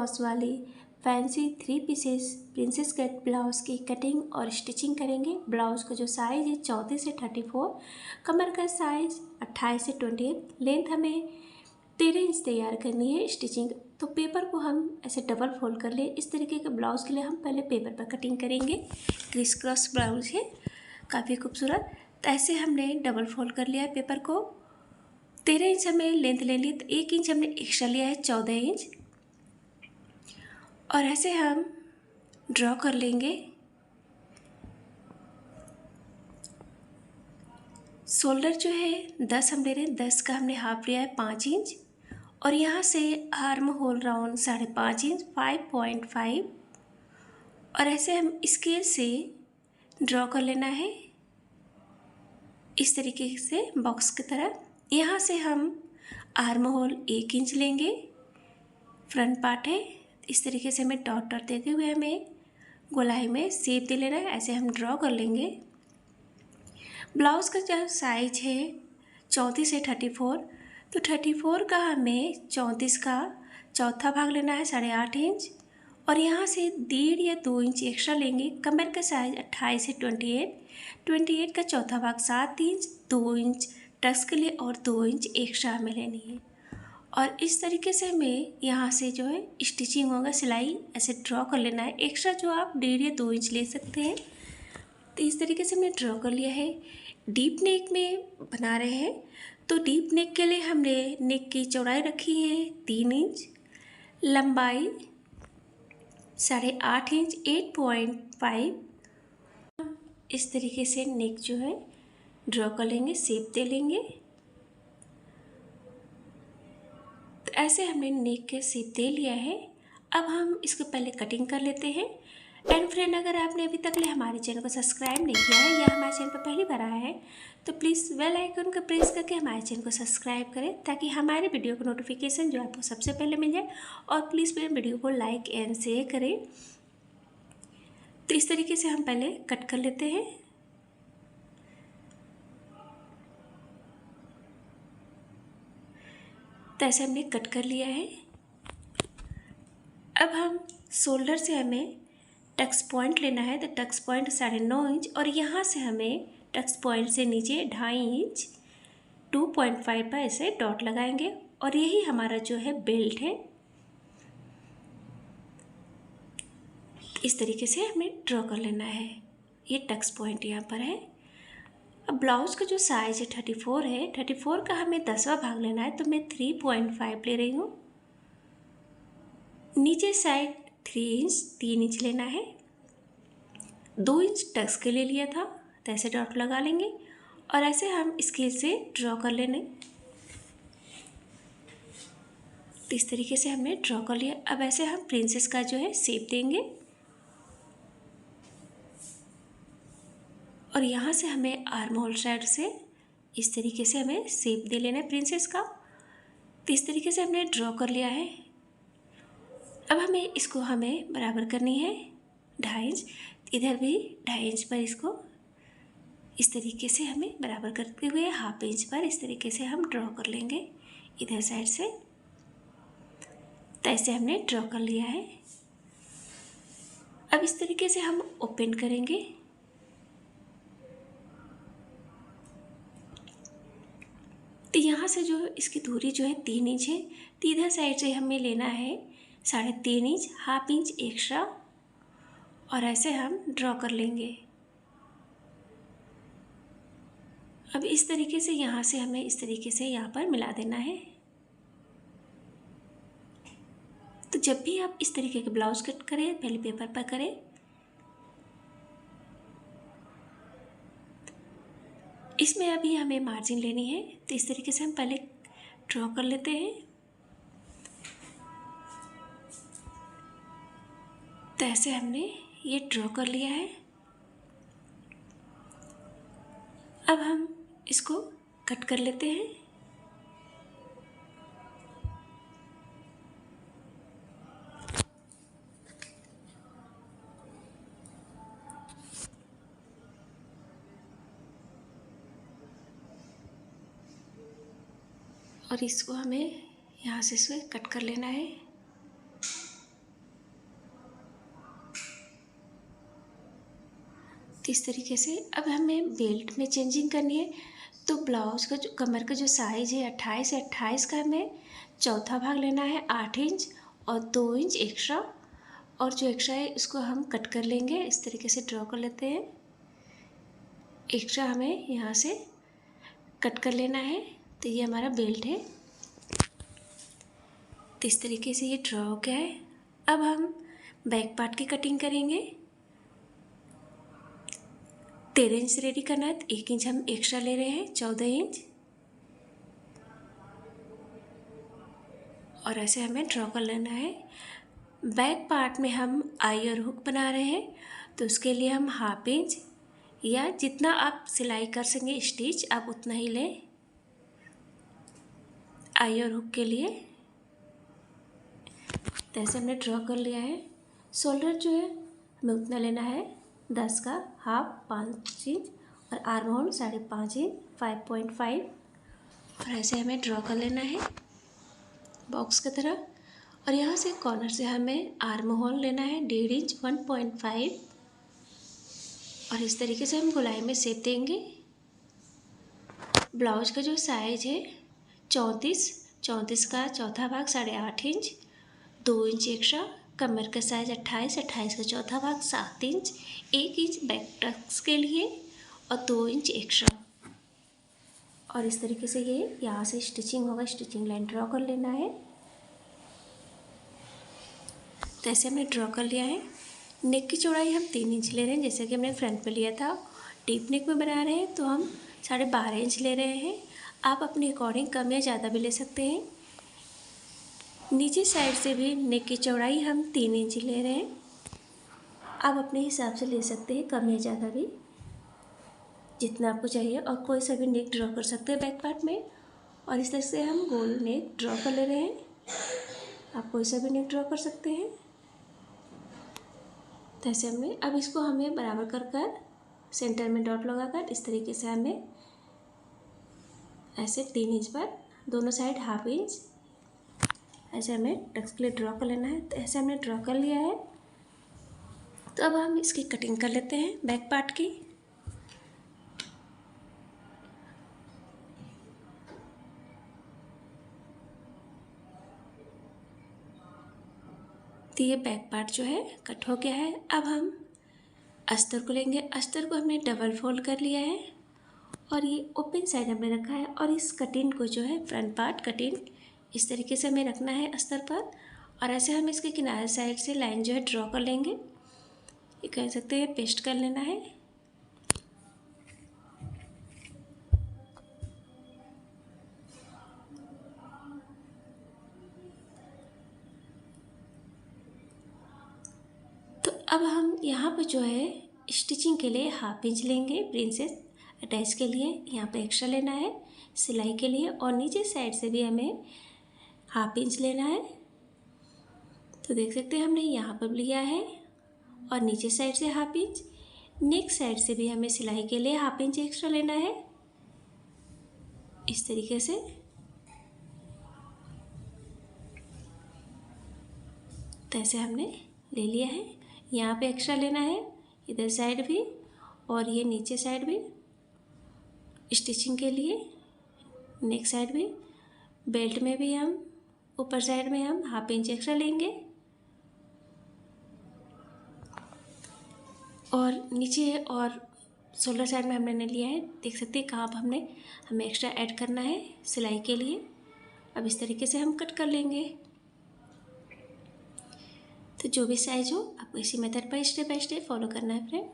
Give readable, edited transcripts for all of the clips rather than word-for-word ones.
Cross वाली fancy 3 pieces princess cut blouse की cutting और स्टिचिंग करेंगे। ब्लाउज़ का जो साइज़ है 34 से 34, कमर का साइज़ 28 से 28, लेंथ हमें 13 इंच तैयार करनी है स्टिचिंग। तो पेपर को हम ऐसे डबल फोल्ड कर ले। इस तरीके के ब्लाउज़ के लिए हम पहले पेपर पर कटिंग करेंगे। क्रिस क्रॉस ब्लाउज़ है, काफ़ी खूबसूरत। तो ऐसे हमने डबल फोल्ड कर लिया है पेपर को। 13 इंच हमें लेंथ ले ली, तो 1 इंच हमने एक्स्ट्रा लिया है, 14 इंच। और ऐसे हम ड्रॉ कर लेंगे। शोल्डर जो है 10 हम ले रहे हैं, 10 का हमने हाफ लिया है 5 इंच। और यहाँ से आर्म होल राउंड 5.5 इंच 5.5। और ऐसे हम स्केल से ड्रॉ कर लेना है इस तरीके से बॉक्स की तरह। यहाँ से हम आर्म होल 1 इंच लेंगे, फ्रंट पार्ट है। इस तरीके से हमें डॉट डॉट देते हुए हमें गोलाई में शेप दे लेना है। ऐसे हम ड्रॉ कर लेंगे। ब्लाउज़ का जो साइज है 34 से 34, तो 34 का हमें 34 का चौथा भाग लेना है 8.5 इंच। और यहाँ से 1.5 या 2 इंच एक्स्ट्रा लेंगे। कमर का साइज 28 से 28, 28 का चौथा भाग 7 इंच, 2 इंच टक्स के लिए और 2 इंच एक्स्ट्रा हमें लेनी है। और इस तरीके से हमें यहाँ से जो है स्टिचिंग होगा, सिलाई ऐसे ड्रॉ कर लेना है। एक्स्ट्रा जो आप 1.5 या 2 इंच ले सकते हैं। तो इस तरीके से हमने ड्रॉ कर लिया है। डीप नेक में बना रहे हैं, तो डीप नेक के लिए हमने नेक की चौड़ाई रखी है 3 इंच, लंबाई 8.5 इंच 8.5। इस तरीके से नेक जो है ड्रॉ कर लेंगे, शेप दे लेंगे। तो ऐसे हमने नेक के शेप दे लिया है। अब हम इसको पहले कटिंग कर लेते हैं। एंड फ्रेंड, अगर आपने अभी तक ले हमारे चैनल को सब्सक्राइब नहीं किया है या हमारे चैनल पर पहली बार आया है, तो प्लीज़ बेल आइकन को प्रेस करके हमारे चैनल को सब्सक्राइब करें, ताकि हमारे वीडियो को नोटिफिकेशन जो आपको सबसे पहले मिल जाए। और प्लीज़ मेरे वीडियो को लाइक एंड शेयर करें। तो इस तरीके से हम पहले कट कर लेते हैं। तो ऐसे हमने कट कर लिया है। अब हम शोल्डर से हमें टक्स पॉइंट लेना है, तो टक्स पॉइंट 9.5 इंच। और यहाँ से हमें टक्स पॉइंट से नीचे 2.5 इंच 2.5 पर ऐसे डॉट लगाएंगे। और यही हमारा जो है बेल्ट है। इस तरीके से हमें ड्रॉ कर लेना है। ये टक्स पॉइंट यहाँ पर है। अब ब्लाउज़ का जो साइज है 34 है, 34 का हमें 10वां भाग लेना है, तो मैं 3.5 ले रही हूँ। नीचे साइड 3 इंच लेना है। 2 इंच टक्स के लिए लिया था, तो ऐसे डॉट लगा लेंगे। और ऐसे हम स्केल से ड्रॉ कर लेने। तो इस तरीके से हमने ड्रॉ कर लिया। अब ऐसे हम प्रिंसेस का जो है शेप देंगे। और यहाँ से हमें आर्म होल साइड से इस तरीके से हमें शेप दे लेना है प्रिंसेस का। तो इस तरीके से हमने ड्रॉ कर लिया है। अब हमें बराबर करनी है 2.5 इंच। इधर भी 2.5 इंच पर इसको इस तरीके से हमें बराबर करते हुए 1/2 इंच पर इस तरीके से हम ड्रॉ कर लेंगे इधर साइड से। तो ऐसे हमने ड्रॉ कर लिया है। अब इस तरीके से हम ओपन करेंगे। तो यहाँ से जो इसकी दूरी जो है 3 इंच है, तो इधर साइड से हमें लेना है 3.5 इंच, 1/2 इंच एक्स्ट्रा। और ऐसे हम ड्रॉ कर लेंगे। अब इस तरीके से यहाँ से हमें इस तरीके से यहाँ पर मिला देना है। तो जब भी आप इस तरीके के ब्लाउज कट करें, पहले पेपर पर करें। इसमें अभी हमें मार्जिन लेनी है, तो इस तरीके से हम पहले ड्रॉ कर लेते हैं। तो ऐसे हमने ये ड्रॉ कर लिया है। अब हम इसको कट कर लेते हैं। और इसको हमें यहाँ से कट कर लेना है। तो इस तरीके से अब हमें बेल्ट में चेंजिंग करनी है। तो ब्लाउज़ का जो कमर का जो साइज़ है 28 है, 28 का हमें चौथा भाग लेना है 8 इंच और 2 इंच एक्स्ट्रा, और जो एक्स्ट्रा है इसको हम कट कर लेंगे। इस तरीके से ड्रॉ कर लेते हैं। एक्स्ट्रा हमें यहाँ से कट कर लेना है। तो ये हमारा बेल्ट है। तो इस तरीके से ये ड्रॉ हो गया है। अब हम बैक पार्ट की कटिंग करेंगे। 13 इंच रेडी करना है, तो 1 इंच हम एक्स्ट्रा ले रहे हैं, 14 इंच। और ऐसे हमें ड्रॉ कर लेना है। बैक पार्ट में हम आई और हुक बना रहे हैं, तो उसके लिए हम 1/2 इंच या जितना आप सिलाई कर सकेंगे स्टिच आप उतना ही लें आई और हुक के लिए। तो ऐसे हमने ड्रॉ कर लिया है। शोल्डर जो है हमें उतना लेना है 10 का हाफ 5 इंच और आर्म होल 5.5 इंच 5.5। और ऐसे हमें ड्रॉ कर लेना है बॉक्स की तरह। और यहाँ से कॉर्नर से हमें आर्म होल लेना है 1.5 इंच 1.5। और इस तरीके से हम गोलाई में शेप देंगे। ब्लाउज का जो साइज़ है 34 का चौथा भाग 8.5 इंच, 2 इंच एक्स्ट्रा। कमर का साइज़ 28 का चौथा भाग 7 इंच, 1 इंच बैक टक्स के लिए और 2 इंच एक्स्ट्रा। और इस तरीके से ये यहाँ से स्टिचिंग होगा, स्टिचिंग लाइन ड्रॉ कर लेना है। तो ऐसे हमने ड्रॉ कर लिया है। नेक की चौड़ाई हम 3 इंच ले रहे हैं, जैसे कि हमने फ्रंट पे लिया था। डीप नेक में बना रहे हैं तो हम 12.5 इंच ले रहे हैं। आप अपने अकॉर्डिंग कम या ज़्यादा भी ले सकते हैं। नीचे साइड से भी नेक की चौड़ाई हम 3 इंच ले रहे हैं। आप अपने हिसाब से ले सकते हैं, कम या ज़्यादा भी, जितना आपको चाहिए। और कोई सा भी नेक ड्रॉ कर सकते हैं बैक पार्ट में। और इस तरह से हम गोल नेक ड्रॉ कर ले रहे हैं। आप कोई सा भी नेक ड्रॉ कर सकते हैं। तो ऐसे हमने अब इसको हमें बराबर कर सेंटर में डॉट लगाकर इस तरीके से हमें ऐसे 3 इंच पर दोनों साइड 1/2 इंच ऐसे हमें टक्स के लिए ड्रॉ कर लेना है। तो ऐसे हमने ड्रॉ कर लिया है। तो अब हम इसकी कटिंग कर लेते हैं बैक पार्ट की। तो ये बैक पार्ट जो है कट हो गया है। अब हम अस्तर को लेंगे। अस्तर को हमने डबल फोल्ड कर लिया है और ये ओपन साइड हमने रखा है। और इस कटिंग को जो है फ्रंट पार्ट कटिंग इस तरीके से हमें रखना है अस्तर पर। और ऐसे हम इसके किनारे साइड से लाइन जो है ड्रॉ कर लेंगे। ये कह सकते हैं पेस्ट कर लेना है। तो अब हम यहाँ पर जो है स्टिचिंग के लिए 1/2 इंच लेंगे प्रिंसेस अटैच के लिए। यहाँ पे एक्स्ट्रा लेना है सिलाई के लिए। और नीचे साइड से भी हमें 1/2 इंच लेना है। तो देख सकते हैं हमने यहाँ पर लिया है और नीचे साइड से 1/2 इंच। नेक साइड से भी हमें सिलाई के लिए 1/2 इंच एक्स्ट्रा लेना है इस तरीके से। तो ऐसे हमने ले लिया है। यहाँ पे एक्स्ट्रा लेना है इधर साइड भी और ये नीचे साइड भी स्टिचिंग के लिए, नेक साइड भी। बेल्ट में भी हम ऊपर साइड में हम 1/2 इंच एक्स्ट्रा लेंगे और नीचे और शोल्डर साइड में हमने लिया है। देख सकते हैं कहाँ पर हमें एक्स्ट्रा ऐड करना है सिलाई के लिए। अब इस तरीके से हम कट कर लेंगे। तो जो भी साइज हो आपको इसी मेथड पर स्टेप बाय स्टेप फॉलो करना है फ्रेंड।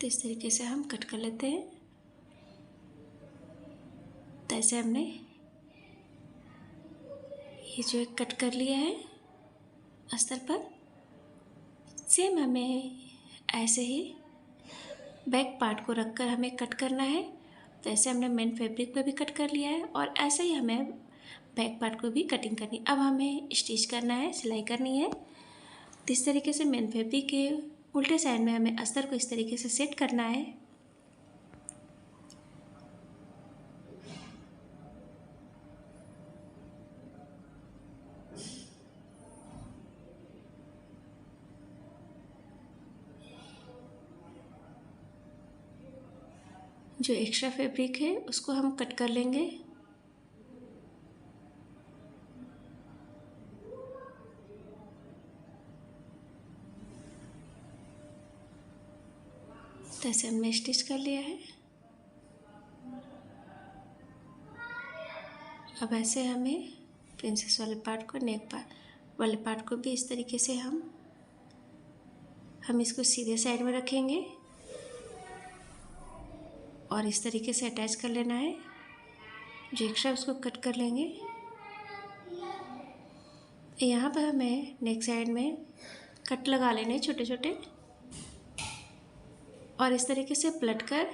तो इस तरीके से हम कट कर लेते हैं। तो ऐसे हमने ये जो कट कर लिया है अस्तर पर। सेम हमें ऐसे ही बैक पार्ट को रखकर हमें कट करना है। तो ऐसे हमने मेन फैब्रिक पे भी कट कर लिया है और ऐसे ही हमें बैक पार्ट को भी कटिंग करनी है। अब हमें स्टिच करना है, सिलाई करनी है। तो इस तरीके से मेन फैब्रिक के उल्टे साइड में हमें अस्तर को इस तरीके से सेट करना है। जो एक्स्ट्रा फैब्रिक है उसको हम कट कर लेंगे। तो ऐसे हमने स्टिच कर लिया है। अब ऐसे हमें प्रिंसेस वाले पार्ट को, नेक पार्ट वाले पार्ट को भी इस तरीके से हम इसको सीधे साइड में रखेंगे और इस तरीके से अटैच कर लेना है। जो एक्स्ट्रा उसको कट कर लेंगे। यहाँ पर हमें नेक साइड में कट लगा लेने छोटे छोटे और इस तरीके से पलट कर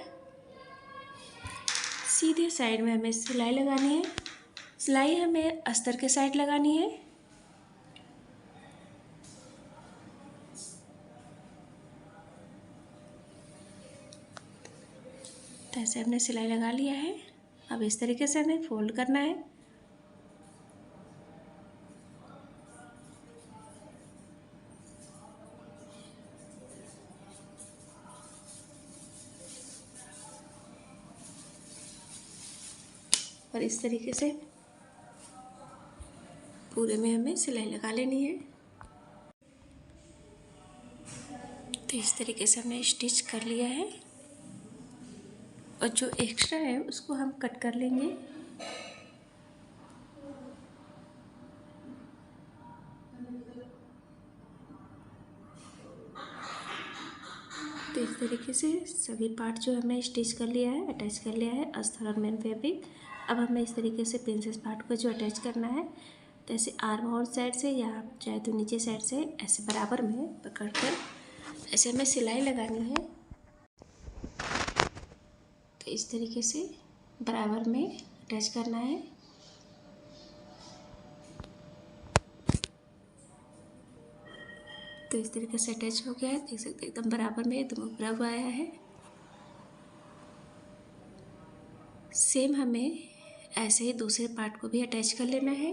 सीधे साइड में हमें सिलाई लगानी है। सिलाई हमें अस्तर के साइड लगानी है। तो ऐसे हमने सिलाई लगा लिया है। अब इस तरीके से हमें फोल्ड करना है। और इस तरीके से पूरे में हमें सिलाई लगा लेनी है। तो इस तरीके से हमने स्टिच कर लिया है और जो एक्स्ट्रा है उसको हम कट कर लेंगे। तो इस तरीके से सभी पार्ट जो हमने स्टिच कर लिया है, अटैच कर लिया है अस्तर और मेन फैब्रिक। अब हमें इस तरीके से प्रिंसेस पार्ट को जो अटैच करना है, तो ऐसे आर्म होल साइड से या चाहे तो नीचे साइड से ऐसे बराबर में पकड़कर ऐसे हमें सिलाई लगानी है। तो इस तरीके से बराबर में अटैच करना है। तो इस तरीके से अटैच हो गया है, देख सकते हैं एकदम बराबर में, एकदम उभरा हुआ आया है। सेम हमें ऐसे ही दूसरे पार्ट को भी अटैच कर लेना है।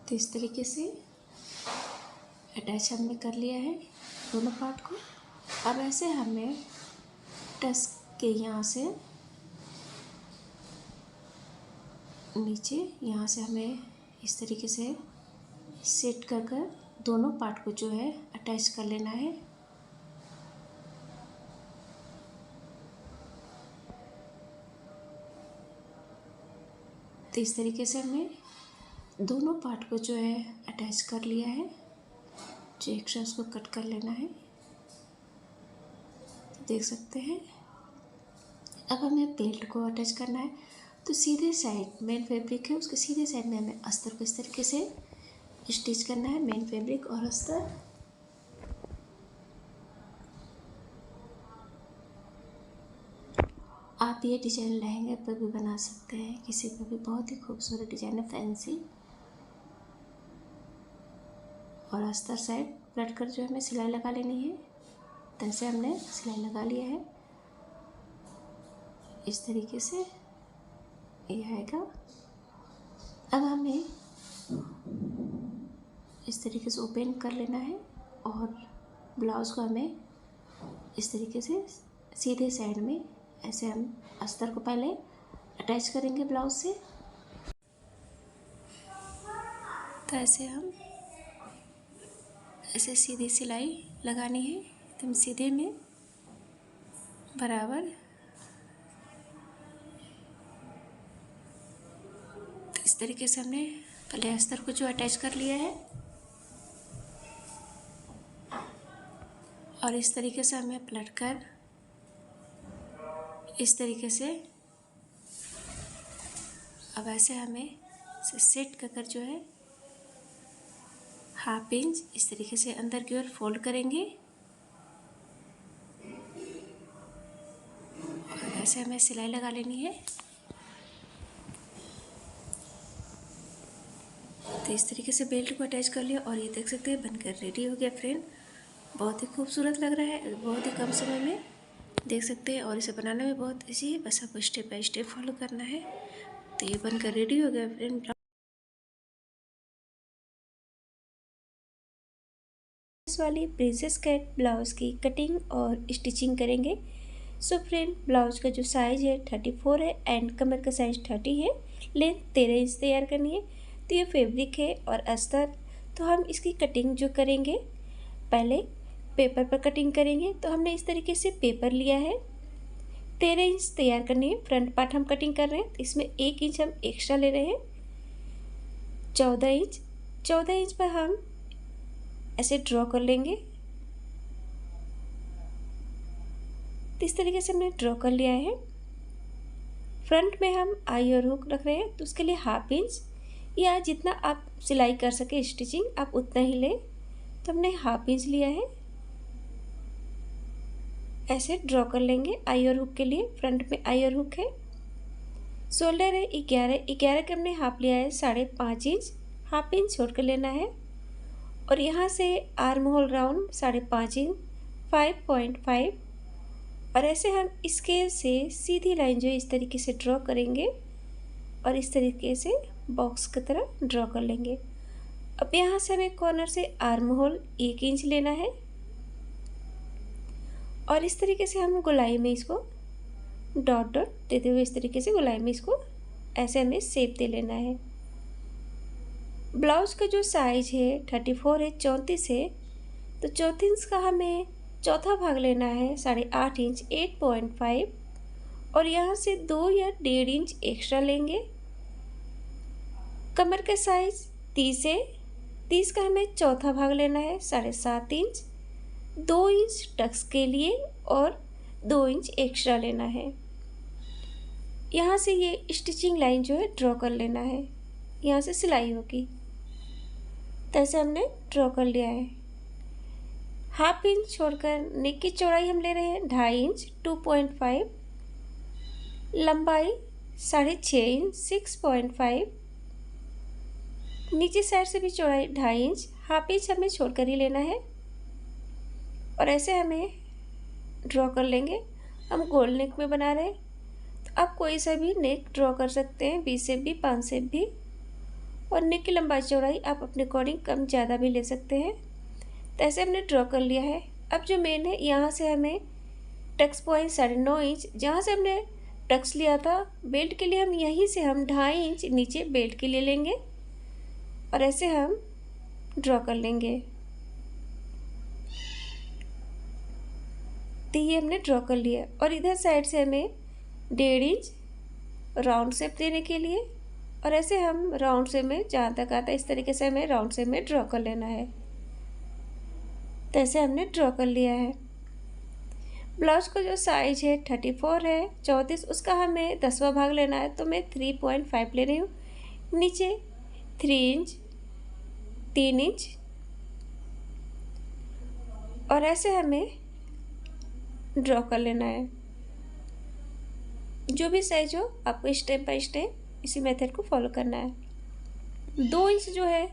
तो इस तरीके से अटैच हमने कर लिया है दोनों पार्ट को। अब ऐसे हमें टस के यहाँ से नीचे, यहाँ से हमें इस तरीके से सेट कर कर दोनों पार्ट को जो है अटैच कर लेना है। तो इस तरीके से हमने दोनों पार्ट को जो है अटैच कर लिया है। जो एक्स्ट्रा उसको कट कर लेना है, तो देख सकते हैं। अब हमें बेल्ट को अटैच करना है। तो सीधे साइड मेन फैब्रिक है, उसके सीधे साइड में हमें अस्तर को इस तरीके से स्टिच करना है, मेन फैब्रिक और अस्तर। आप ये डिजाइन लहंगे पर भी बना सकते हैं, किसी पर भी। बहुत ही खूबसूरत डिजाइन है, फैंसी। और अस्तर साइड पलट कर जो हमें सिलाई लगा लेनी है। तो ऐसे हमने सिलाई लगा लिया है। इस तरीके से ये आएगा। अब हमें इस तरीके से ओपन कर लेना है और ब्लाउज़ को हमें इस तरीके से सीधे साइड में ऐसे हम अस्तर को पहले अटैच करेंगे ब्लाउज से। तो ऐसे हम ऐसे सीधी सिलाई लगानी है, एकदम सीधे में बराबर। तो इस तरीके से हमने पहले अस्तर को जो अटैच कर लिया है और इस तरीके से हमें पलट कर इस तरीके से अब ऐसे हमें इसे सेट कर जो है हाफ इंच इस तरीके से अंदर की ओर फोल्ड करेंगे और ऐसे हमें सिलाई लगा लेनी है। तो इस तरीके से बेल्ट को अटैच कर लिया और ये देख सकते हैं बनकर रेडी हो गया फ्रेंड। बहुत ही खूबसूरत लग रहा है, बहुत ही कम समय में। देख सकते हैं। और इसे बनाना भी बहुत ईजी है, बस आपको स्टेप बाय स्टेप फॉलो करना है। तो ये बनकर रेडी हो गया फ्रेंड। इस वाली प्रिंसेस कट ब्लाउज़ की कटिंग और स्टिचिंग करेंगे। सो फ्रेंड, ब्लाउज का जो साइज़ है 34 है एंड कमर का साइज़ 30 है। लेंथ 13 इंच तैयार करनी है। तो ये फैब्रिक है और अस्तर। तो हम इसकी कटिंग जो करेंगे, पहले पेपर पर कटिंग करेंगे। तो हमने इस तरीके से पेपर लिया है, 13 इंच तैयार करनी है। फ्रंट पार्ट हम कटिंग कर रहे हैं, तो इसमें 1 इंच हम एक्स्ट्रा ले रहे हैं। 14 इंच पर हम ऐसे ड्रॉ कर लेंगे। तो इस तरीके से हमने ड्रॉ कर लिया है। फ्रंट में हम आई और हुक रख रहे हैं, तो उसके लिए 1/2 इंच या जितना आप सिलाई कर सके स्टिचिंग, आप उतना ही लें। तो हमने 1/2 इंच लिया है, ऐसे ड्रॉ कर लेंगे आई और हुक के लिए। फ्रंट में आई और हुक है। शोल्डर है 11 के हमने हाफ लिया है 5.5 इंच। 1/2 इंच छोड़ कर लेना है। और यहाँ से आर्म होल राउंड 5.5 इंच, 5.5। और ऐसे हम स्केल से सीधी लाइन जो है इस तरीके से ड्रॉ करेंगे और इस तरीके से बॉक्स की तरह ड्रॉ कर लेंगे। अब यहाँ से हमें कॉर्नर से आर्म होल 1 इंच लेना है और इस तरीके से हम गोलाई में इसको डॉट डॉट देते हुए इस तरीके से गोलाई में इसको ऐसे हमें शेप दे लेना है। ब्लाउज का जो साइज है 34 है, 34 है। तो 34 का हमें चौथा भाग लेना है 8.5 इंच, 8.5। और यहाँ से 2 या 1.5 इंच एक्स्ट्रा लेंगे। कमर का साइज 30 है, 30 का हमें चौथा भाग लेना है 7.5 इंच। 2 इंच टक्स के लिए और 2 इंच एक्स्ट्रा लेना है। यहाँ से ये स्टिचिंग लाइन जो है ड्रॉ कर लेना है, यहाँ से सिलाई होगी। तो ऐसे हमने ड्रॉ कर लिया है। 1/2 इंच छोड़कर नेक की चौड़ाई हम ले रहे हैं 2.5 इंच, 2.5। लंबाई 6.5 इंच, 6.5। नीचे साइड से भी चौड़ाई 2.5 इंच, 1/2 इंच हमें छोड़कर ही लेना है। और ऐसे हमें ड्रॉ कर लेंगे। हम गोल नेक में बना रहे हैं, तो आप कोई सा भी नेक ड्रॉ कर सकते हैं, 20 शेप भी, 5 शेप भी। और नेक की लंबाई चौड़ाई आप अपने अकॉर्डिंग कम ज़्यादा भी ले सकते हैं। तो ऐसे हमने ड्रॉ कर लिया है। अब जो मेन है, यहाँ से हमें टक्स पॉइंट 9.5 इंच, जहाँ से हमने टक्स लिया था बेल्ट के लिए, हम यहीं से हम 2.5 इंच नीचे बेल्ट के लिए लेंगे और ऐसे हम ड्रॉ कर लेंगे। तो ये हमने ड्रॉ कर लिया। और इधर साइड से हमें 1.5 इंच राउंड शेप देने के लिए, और ऐसे हम राउंड शेप में जहाँ तक आता है इस तरीके से हमें राउंड शेप में ड्रॉ कर लेना है। तो ऐसे हमने ड्रॉ कर लिया है। ब्लाउज का जो साइज है 34 है, 34, उसका हमें 10वां भाग लेना है। तो मैं 3.5 ले रही हूँ। नीचे 3 इंच, 3 इंच। और ऐसे हमें ड्रॉ कर लेना है। जो भी साइज हो आपको स्टेप बाय स्टेप इसी मेथड को फॉलो करना है। 2 इंच जो है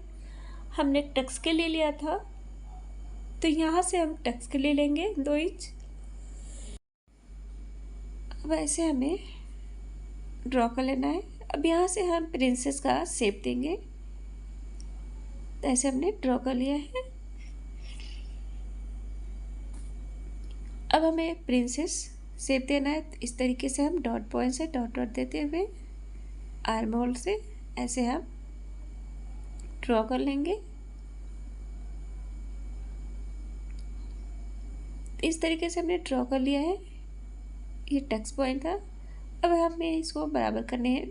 हमने टक्स के लिए लिया था, तो यहाँ से हम टक्स के लिए लेंगे 2 इंच। अब ऐसे हमें ड्रॉ कर लेना है। अब यहाँ से हम प्रिंसेस का शेप देंगे। तो ऐसे हमने ड्रॉ कर लिया है। अब हमें प्रिंसेस शेप देना है। तो इस तरीके से हम डॉट पॉइंट से डॉट डॉट देते हुए आर्म होल से ऐसे हम ड्रॉ कर लेंगे। इस तरीके से हमने ड्रॉ कर लिया है। ये टक्स पॉइंट था। अब हमें इसको बराबर करने हैं।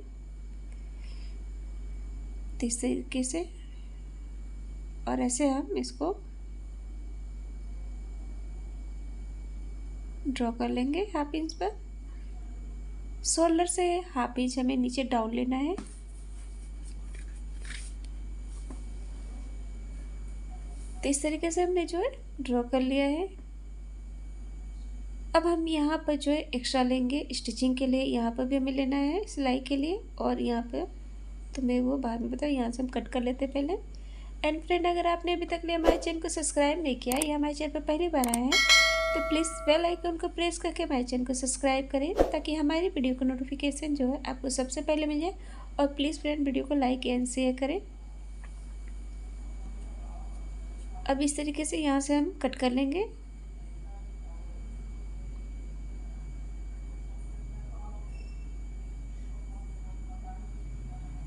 तो इस तरीके से और ऐसे हम इसको ड्रॉ कर लेंगे 1/2 इंच पर। शोल्डर से 1/2 इंच हमें नीचे डाउन लेना है। तो इस तरीके से हमने जो है ड्रॉ कर लिया है। अब हम यहाँ पर जो है एक्स्ट्रा लेंगे स्टिचिंग के लिए। यहाँ पर भी हमें लेना है सिलाई के लिए, और यहाँ पर तो मैं वो बाद में बताऊँ। यहाँ से हम कट कर लेते हैं पहले। एंड फ्रेंड, अगर आपने अभी तक लिए हमारे चैनल को सब्सक्राइब नहीं किया या हमारे चैनल पर पहली बार आए हैं तो प्लीज़ बेल आइकन को प्रेस करके हमारे चैनल को सब्सक्राइब करें ताकि हमारी वीडियो का नोटिफिकेशन जो है आपको सबसे पहले मिल जाए। और प्लीज़ फ्रेंड वीडियो को लाइक एंड शेयर करें। अब इस तरीके से यहाँ से हम कट कर लेंगे।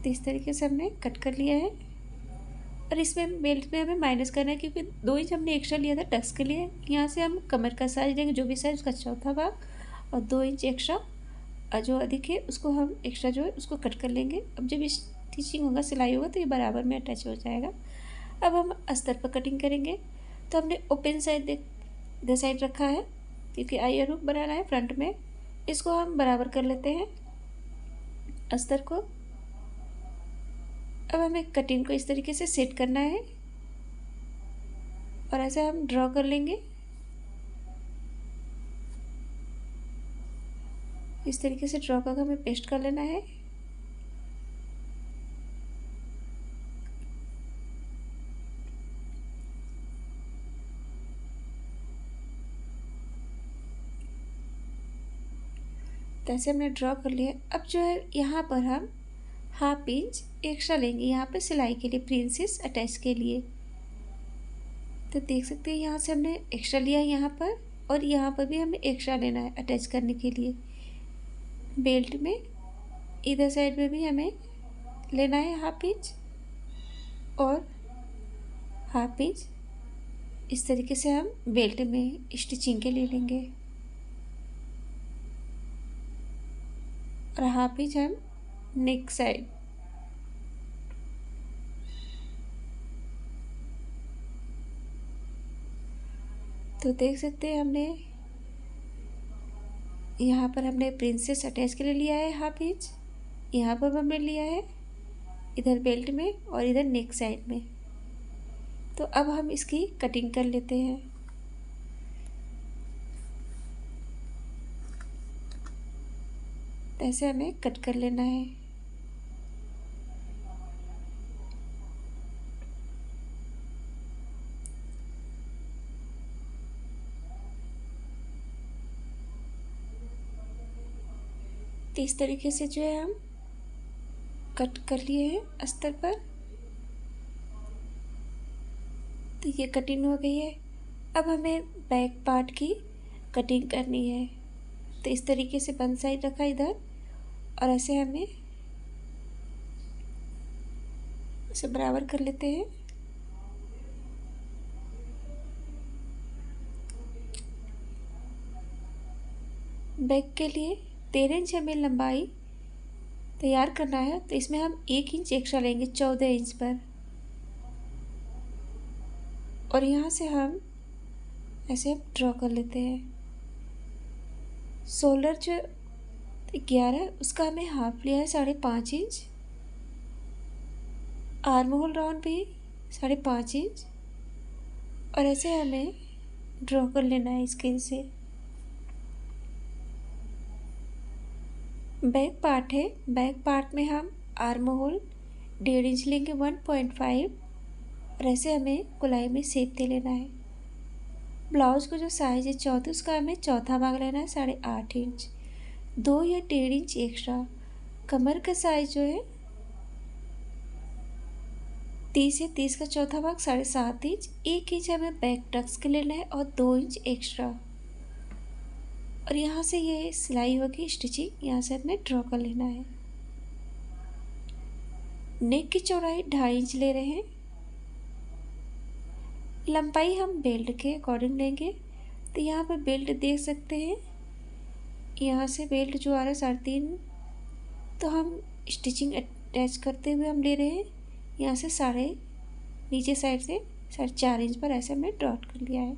तो इस तरीके से हमने कट कर लिया है। और इसमें बेल्ट में हमें माइनस करना है क्योंकि 2 इंच हमने एक्स्ट्रा लिया था टक्स के लिए। यहाँ से हम कमर का साइज लेंगे, जो भी साइज उसका चौथा भाग, और 2 इंच एक्स्ट्रा और जो अधिक है उसको हम एक्स्ट्रा जो है उसको कट कर लेंगे। अब जब स्टिचिंग होगा, सिलाई होगा, तो ये बराबर में अटैच हो जाएगा। अब हम अस्तर पर कटिंग करेंगे। तो हमने ओपन साइड इधर साइड रखा है क्योंकि आयर हुक बनाना है फ्रंट में। इसको हम बराबर कर लेते हैं अस्तर को। अब हमें कटिंग को इस तरीके से सेट करना है और ऐसे हम ड्रॉ कर लेंगे। इस तरीके से ड्रॉ करके हमें पेस्ट कर लेना है। तो ऐसे हमने ड्रॉ कर लिया। अब जो है यहाँ पर हम हाफ इंच एक्स्ट्रा लेंगे यहाँ पे सिलाई के लिए, प्रिंसेस अटैच के लिए। तो देख सकते हैं यहाँ से हमने एक्स्ट्रा लिया है यहाँ पर, और यहाँ पर भी हमें एक्स्ट्रा लेना है अटैच करने के लिए। बेल्ट में इधर साइड में भी हमें लेना है हाफ इंच और हाफ इंच। इस तरीके से हम बेल्ट में स्टिचिंग के लिए लेंगे और हाफ इंच हम नेक साइड। तो देख सकते हैं हमने यहाँ पर हमने प्रिंसेस अटैच के लिए लिया है हाफ इंच, यहाँ पर हमने लिया है इधर बेल्ट में और इधर नेक साइड में। तो अब हम इसकी कटिंग कर लेते हैं। ऐसे हमें कट कर लेना है। तो इस तरीके से जो है हम कट कर लिए हैं अस्तर पर। तो ये कटिंग हो गई है। अब हमें बैक पार्ट की कटिंग करनी है। तो इस तरीके से वन साइड रखा इधर और ऐसे हमें इसे बराबर कर लेते हैं। बैक के लिए 13 इंच हमें लंबाई तैयार करना है। तो इसमें हम 1 इंच एक्स्ट्रा लेंगे 14 इंच पर, और यहाँ से हम ऐसे ड्रॉ कर लेते हैं। शोल्डर जो 11 उसका हमें हाफ लिया है 5.5 इंच। आर्म होल राउंड भी 5.5 इंच, और ऐसे हमें ड्रॉ कर लेना है स्केल से। बैक पार्ट है, बैक पार्ट में हम आर्म होल 1.5 इंच लेंगे 1.5, और ऐसे हमें गोलाई में शेप दे लेना है। ब्लाउज को जो साइज है चौथे, उसका हमें चौथा भाग लेना है 8.5 इंच, 2 या 1.5 इंच एक्स्ट्रा। कमर का साइज जो है 30 है, 30 का चौथा भाग 7.5 इंच, 1 इंच हमें बैक टक्स के लेना है और 2 इंच एक्स्ट्रा। और यहाँ से ये सिलाई होगी स्टिचिंग, यहाँ से हमें ड्रॉ कर लेना है। नेक की चौड़ाई 2.5 इंच ले रहे हैं। लंबाई हम बेल्ट के अकॉर्डिंग लेंगे। तो यहाँ पर बेल्ट देख सकते हैं, यहाँ से बेल्ट जो आ रहा है 3.5, तो हम स्टिचिंग अटैच करते हुए हम ले रहे हैं यहाँ से नीचे साइड से 4.5 इंच पर ऐसे हमने डॉट कर लिया है।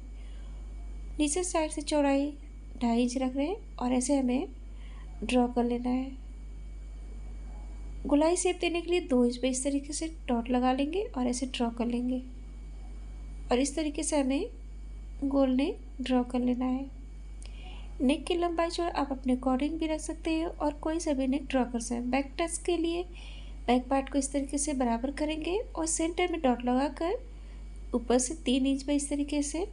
नीचे साइड से चौड़ाई 2.5 इंच रख रहे हैं और ऐसे हमें ड्रॉ कर लेना है। गोलाई शेप देने के लिए 2 इंच पे इस तरीके से डॉट लगा लेंगे और ऐसे ड्रॉ कर लेंगे, और इस तरीके से हमें गोल नेक ड्रॉ कर लेना है। नेक की लंबाई जो है आप अपने अकॉर्डिंग भी रख सकते हैं और कोई सा भी नेक ड्रॉ कर सकते हैं। बैक टच के लिए बैक पार्ट को इस तरीके से बराबर करेंगे और सेंटर में डॉट लगाकर ऊपर से 3 इंच पर इस तरीके से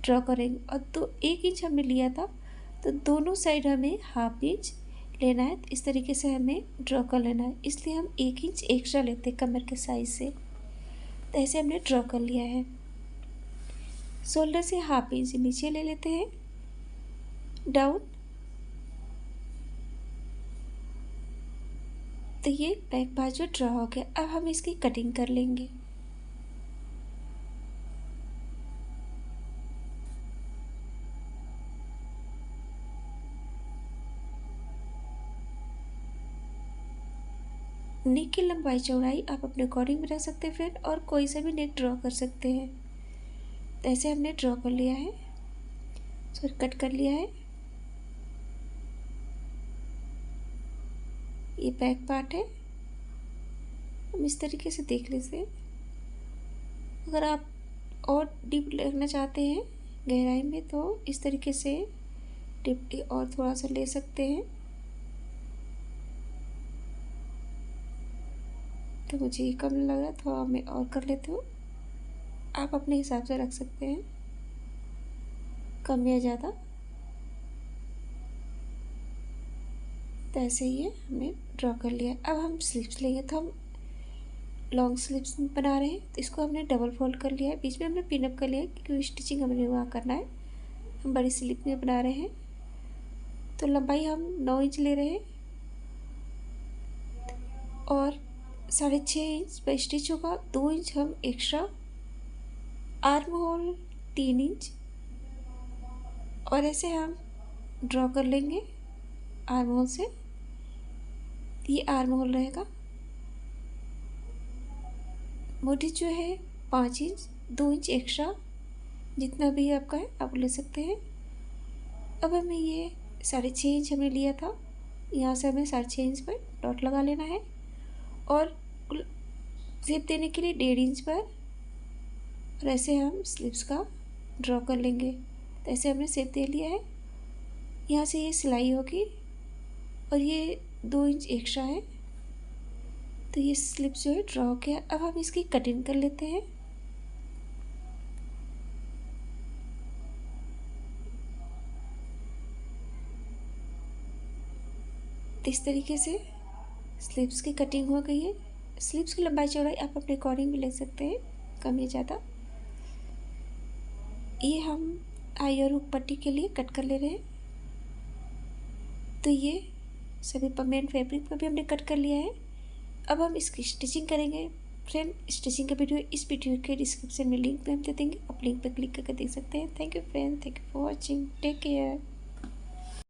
ड्रॉ करेंगे। और तो 1 इंच हमने लिया था, तो दोनों साइड हमें हाफ इंच लेना है। तो इस तरीके से हमें ड्रॉ कर लेना है, इसलिए हम 1 इंच एक्स्ट्रा लेते हैं कमर के साइज से। तो ऐसे हमने ड्रॉ कर लिया है। शोल्डर से हाफ इंच नीचे ले लेते हैं डाउन। तो ये बैक बाजू ड्रॉ हो गया। अब हम इसकी कटिंग कर लेंगे। नेक की लंबाई चौड़ाई आप अपने अकॉर्डिंग भी रख सकते हैं फ्रेंड, और कोई सा भी नेक ड्रॉ कर सकते हैं। तो ऐसे हमने ड्रॉ कर लिया है, सॉरी कट कर लिया है। ये बैक पार्ट है। हम इस तरीके से देख लेते हैं। अगर आप और डीप लगना चाहते हैं गहराई में, तो इस तरीके से डीप और थोड़ा सा ले सकते हैं। तो मुझे ये कम लग रहा, थोड़ा मैं और कर लेती हूँ। आप अपने हिसाब से रख सकते हैं, कम या ज़्यादा। तो ऐसे ही है, हमने ड्रॉ कर लिया। अब हम स्लीव्स लेंगे। तो हम लॉन्ग स्लीव्स बना रहे हैं, तो इसको हमने डबल फोल्ड कर लिया है। बीच में हमने पिन अप कर लिया है, क्योंकि स्टिचिंग हमें वहाँ करना है। हम बड़ी स्लीव में बना रहे हैं। तो लंबाई हम 9 इंच ले रहे हैं, और 6.5 इंच पर स्टिच होगा। 2 इंच हम एक्स्ट्रा, आर्म होल 3 इंच, और ऐसे हम ड्रॉ कर लेंगे आर्म होल से। ये आर्म होल रहेगा। मोटी जो है 5 इंच, 2 इंच एक्स्ट्रा, जितना भी आपका है आप ले सकते हैं। अब हमें ये 6.5 इंच हमने लिया था, यहाँ से हमें 6.5 इंच पर डॉट लगा लेना है, और शेप देने के लिए 1.5 इंच पर, और ऐसे हम स्लीव्स का ड्रॉ कर लेंगे। तो ऐसे हमने शेप दे लिया है। यहाँ से ये सिलाई होगी, और ये 2 इंच एक्स्ट्रा है। तो ये स्लिप जो है ड्रॉ किया। अब हम इसकी कटिंग कर लेते हैं। तो इस तरीके से स्लीव्स की कटिंग हो गई है। स्लीव्स की लंबाई चौड़ाई आप अपने अकॉर्डिंग भी ले सकते हैं, कम या ज़्यादा। ये हम आई और हुक पट्टी के लिए कट कर ले रहे हैं। तो ये सभी पर मेन फैब्रिक पर भी हमने कट कर लिया है। अब हम इसकी स्टिचिंग करेंगे। फ्रेंड, स्टिचिंग का वीडियो इस वीडियो के डिस्क्रिप्शन में लिंक पे हम दे देंगे, आप लिंक पर क्लिक करके देख सकते हैं। Thank you friend, thank you for watching, take care.